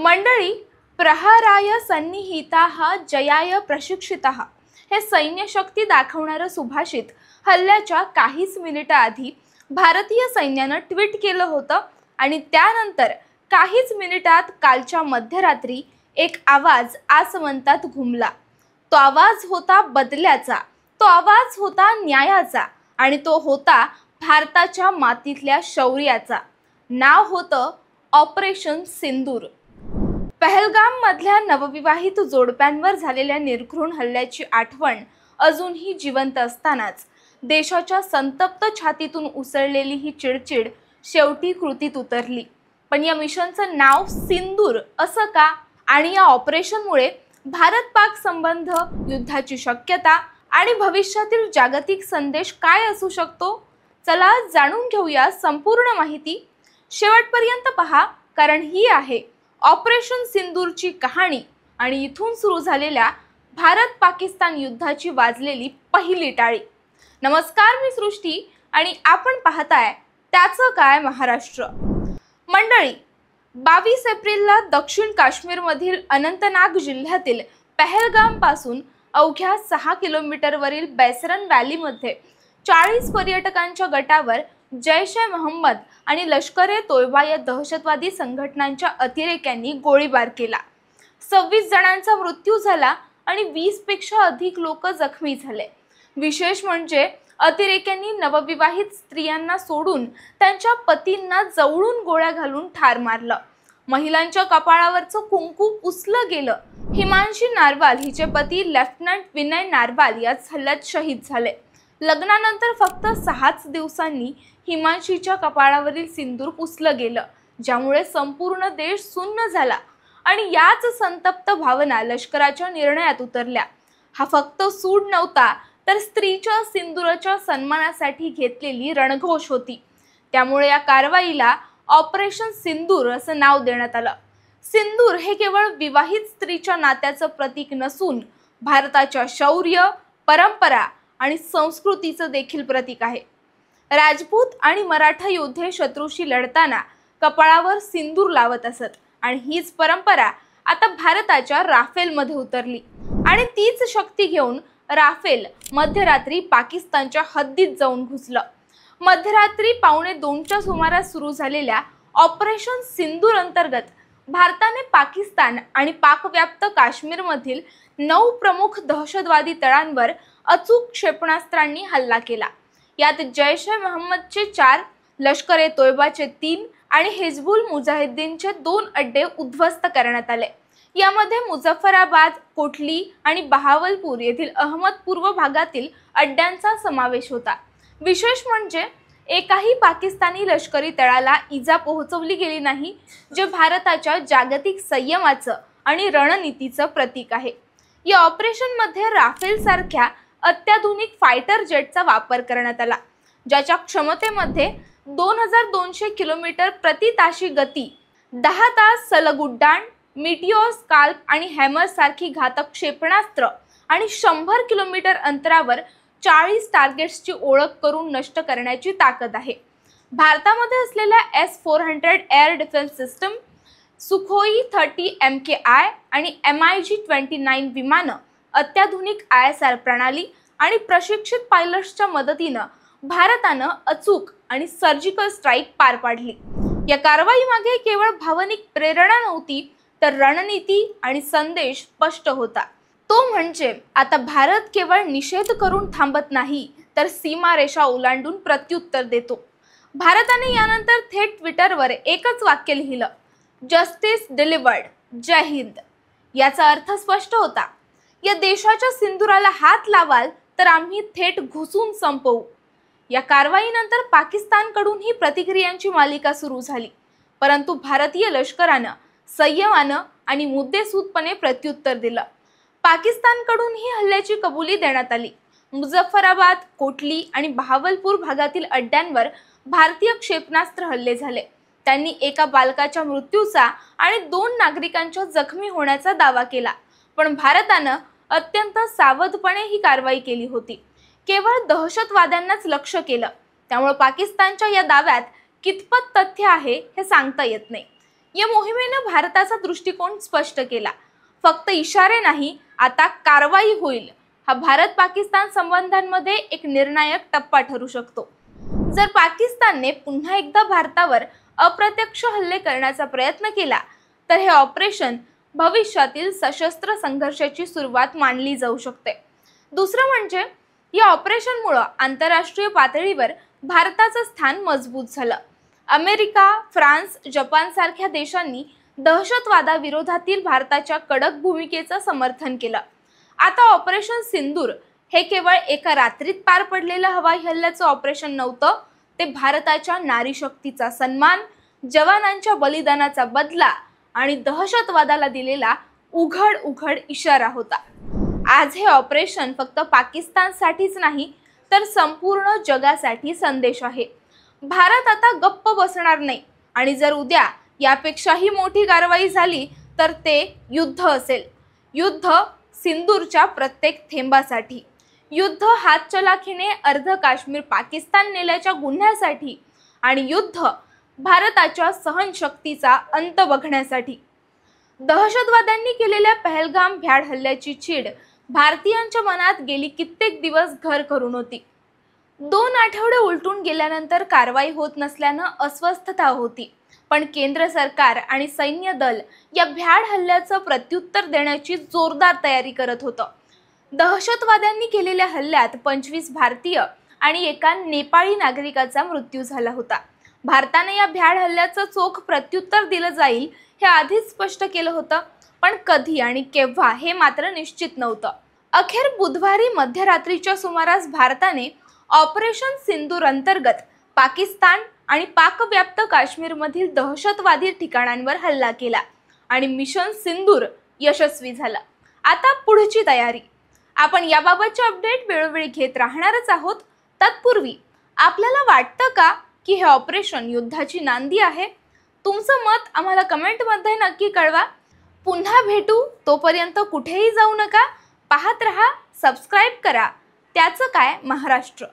मंडळी, प्रहाराय सन्निहिताः जयाय प्रशिक्षिताः हे सैन्य शक्ती दाखवणारं सुभाषित हल्ल्याच्या काहीच मिनिटाआधी भारतीय सैन्यानं ट्विट केलं होतं आणि त्यानंतर काहीच मिनिटात कालच्या मध्यरात्री एक आवाज आसमंतात घुमला। तो आवाज होता बदल्याचा, तो आवाज होता न्यायाचा आणि तो होता भारताच्या मातीतल्या शौर्याचा। नाव होतं ऑपरेशन सिंदूर। पहलगाम मधल्या नवविवाहित जोडप्यांवर झालेल्या निर्घृण हल्ल्याची आठवण अजूनही जिवंत असतानाच देशाच्या संतप्त छातीतून उसळलेली ही चिडचिड शेवटी कृतीत उतरली। पण या मिशनचं नाव सिंदूर असं का? आणि या ऑपरेशनमुळे भारत पाक संबंध, युद्धाची शक्यता आणि भविष्यातील जागतिक संदेश काय असू शकतो? चला जाणून घेऊया संपूर्ण माहिती। शेवटपर्यंत पहा, कारण ही आहे ऑपरेशन सिंदूरची कहाणी आणि इथून सुरू झालेल्या भारत पाकिस्तान युद्धाची वाजलेली पहिली टाळी। नमस्कार, मी सृष्टी आणि आपण पाहताय त्याचं काय महाराष्ट्र। मंडळी, 22 एप्रिलला दक्षिण काश्मीरमधील अनंतनाग जिल्ह्यातील पहलगाम पासून अवघ्या 6 किलोमीटरवरील बैसरन व्हॅलीमध्ये 40 पर्यटकांच्या गटावर जैश-ए-मोहम्मद आणि लष्कर-ए-तोयबा या दहशतवादी संघटनांच्या अतिरेक्यांनी गोळीबार केला। 26 जणांचा मृत्यू झाला आणि 20 पेक्षा अधिक लोक जखमी झाले। विशेष म्हणजे अतिरेक्यांनी नवविवाहित स्त्रियांना सोडून त्यांच्या पतींना जवळून गोळ्या घालून ठार मारलं। महिलांच्या कपाळावरचं कुंकू पुसलं गेलं। हिमांशी नारवाल हिचे पती लेफ्टनंट विनय नारवाल याच हल्ल्यात शहीद झाले। लग्नानंतर फक्त 6च दिवसांनी हिमांशीच्या कपाळावरील सिंदूर पुसलं गेलं, ज्यामुळे संपूर्ण देश सुन्न झाला आणि याच संतप्त भावना लष्कराच्या निर्णयात उतरल्या। हा फक्त सूड नव्हता, तर स्त्रीच्या सिंदूराच्या सन्मानासाठी घेतलेली रणघोष होती। त्यामुळे या कारवाईला ऑपरेशन सिंदूर असं नाव देण्यात आलं। सिंदूर हे केवळ विवाहित स्त्रीच्या नात्याचं प्रतीक नसून भारताच्या शौर्य, परंपरा आणि संस्कृतीचं देखील प्रतीक आहे। राजपूत आणि मराठा योद्धे शत्रूशी लढताना कपाळावर सिंदूर लावत असत आणि हीच परंपरा आता भारताच्या राफेलमध्ये उतरली आणि तीच शक्ती घेऊन राफेल मध्यरात्री पाकिस्तानच्या हद्दीत जाऊन घुसलं। मध्यरात्री 1:15च्या सुमारास सुरू झालेल्या ऑपरेशन सिंदूर अंतर्गत भारताने पाकिस्तान आणि पाकव्याप्त काश्मीरमधील 9 प्रमुख दहशतवादी तळांवर अचूक क्षेपणास्त्रांनी हल्ला केला। यात जैश-ए-मोहम्मदचे 4, लष्कर-ए-तोयबाचे 3 आणि हिजबुल मुजाहिद्दीनचे 2 अड्डे उद्ध्वस्त करण्यात आले। यामध्ये मुझफ्फराबाद, कोटली आणि बहावलपूर येथील अहमदपूर्व भागातील अड्ड्यांचा समावेश होता। विशेष म्हणजे एकाही पाकिस्तानी लष्करी तळाला इजा पोहोचवली गेली नाही, जे भारताच्या जागतिक संयमाचं आणि रणनीतीचं प्रतीक आहे। या ऑपरेशनमध्ये राफेल सारख्या अत्याधुनिक फायटर जेटचा वापर करण्यात आला, ज्याच्या क्षमतेमध्ये 2200 किलोमीटर प्रति ताशी गती, 10 तास सलग उड्डाण, मिटिओर, स्काल्प आणि हॅमर सारखी घातक क्षेपणास्त्र आणि 100 किलोमीटर अंतरावर 40 टार्गेट्सची ओळख करून नष्ट करण्याची ताकद आहे। भारतामध्ये असलेल्या S-400 air defence system, Sukhoi 30 MKI आणि MiG-29 विमानं, अत्याधुनिक ISR प्रणाली आणि प्रशिक्षित पायलट्सच्या मदतीनं भारतानं अचूक आणि सर्जिकल स्ट्राईक पार पाडली। या कारवाईमागे केवळ भावनिक प्रेरणा नव्हती, तर रणनीती आणि संदेश स्पष्ट होता। तो म्हणजे आता भारत केवळ निषेध करून थांबत नाही, तर सीमारेषा ओलांडून प्रत्युत्तर देतो। भारताने यानंतर थेट ट्विटरवर एकच वाक्य लिहिलं, जस्टिस डिलिव्हर्ड, जय हिंद। याचा अर्थ स्पष्ट होता, या देशाच्या सिंदुराला हात लावाल तर आम्ही थेट घुसून संपवू। या कारवाईनंतर पाकिस्तानकडून ही प्रतिक्रियांची मालिका सुरू झाली, परंतु भारतीय लष्करानं संयमानं आणि मुद्देसूदपणे प्रत्युत्तर दिलं। पाकिस्तानकडून ही हल्ल्याची कबुली देण्यात आली। मुझफ्फराबाद, कोटली आणि बहावलपूर भागातील अड्ड्यांवर भारतीय क्षेपणास्त्र हल्ले झाले। त्यांनी एका बालकाच्या मृत्यूचा आणि 2 नागरिकांच्या जखमी होण्याचा दावा केला, पण भारतानं अत्यंत सावधपणे ही कारवाई केली होती। केवळ दहशतवाद्यांनाच लक्ष्य केलं, त्यामुळे पाकिस्तानच्या या दाव्यात कितपत तथ्य आहे हे सांगता येत नाही। या मोहिमेने भारताचा दृष्टिकोन स्पष्ट केला. फक्त इशारे नाही, आता कारवाई होईल. हा भारत पाकिस्तान संबंधांमध्ये एक निर्णायक टप्पा ठरू शकतो. जर पाकिस्तानने पुन्हा एकदा भारतावर अप्रत्यक्ष हल्ले करण्याचा प्रयत्न केला तर हे ऑपरेशन भविष्यातील सशस्त्र संघर्षाची सुरुवात मानली जाऊ शकते. दुसरं म्हणजे या ऑपरेशनमुळे आंतरराष्ट्रीय पातळीवर भारताचं स्थान मजबूत झालं. अमेरिका, फ्रान्स, जपान सारख्या देशांनी दहशतवादाविरोधातील भारताच्या कडक भूमिकेचं समर्थन केलं. आता ऑपरेशन सिंदूर हे केवळ एका रात्रीत पार पडलेलं हवाई हल्ल्याचं ऑपरेशन नव्हतं. ते भारताच्या नारी शक्तीचा सन्मान, जवानांच्या बलिदानाचा बदला आणि दहशतवादाला दिलेला उघड इशारा होता. आज हे ऑपरेशन फक्त पाकिस्तानसाठीच नाही तर संपूर्ण जगासाठी संदेश आहे. भारत आता गप्प बसणार नाही आणि जर उद्या यापेक्षाही मोठी कारवाई झाली तर ते युद्ध असेल. युद्ध सिंदूरच्या प्रत्येक थेंबासाठी, युद्ध हातचलाखीने अर्ध काश्मीर पाकिस्तान नेल्याच्या गुन्ह्यासाठी आणि युद्ध भारताच्या सहनशक्तीचा अंत बघण्यासाठी. दहशतवाद्यांनी केलेल्या पहलगाम भ्याड हल्ल्याची चीड भारतीयांच्या मनात गेली कित्येक दिवस घर करून होती. 2 आठवडे उलटून गेल्यानंतर कारवाई होत नसल्यानं अस्वस्थता होती. पण केंद्र सरकार आणि सैन्य दल या भ्याड हल्ल्याचं प्रत्युत्तर देण्याची जोरदार तयारी करत होतं. दहशतवाद्यांनी केलेल्या हल्ल्यात 25 भारतीय आणि एका नेपाळी नागरिकाचा मृत्यू झाला होता. भारताने या भ्याड हल्ल्याचं चोख प्रत्युत्तर दिलं जाईल हे आधीच स्पष्ट केलं होतं, पण कधी आणि केव्हा हे मात्र निश्चित नव्हतं. अखेर बुधवारी मध्यरात्रीच्या सुमारास भारताने ऑपरेशन सिंदूर अंतर्गत पाकिस्तान आणि पाकव्याप्त काश्मीरमधील दहशतवादी ठिकाणांवर हल्ला केला आणि मिशन सिंदूर यशस्वी झालं. आता पुढची तयारी. आपण याबाबतचे अपडेट वेळोवेळी घेत राहणारच आहोत. तत्पूर्वी आपल्याला वाटतं का की हे ऑपरेशन युद्धाची नांदी आहे? तुमचं मत आम्हाला कमेंटमध्ये नक्की कळवा. पुन्हा भेटू, तोपर्यंत कुठेही जाऊ नका. पाहत रहा, सबस्क्राईब करा. त्याचं काय महाराष्ट्र.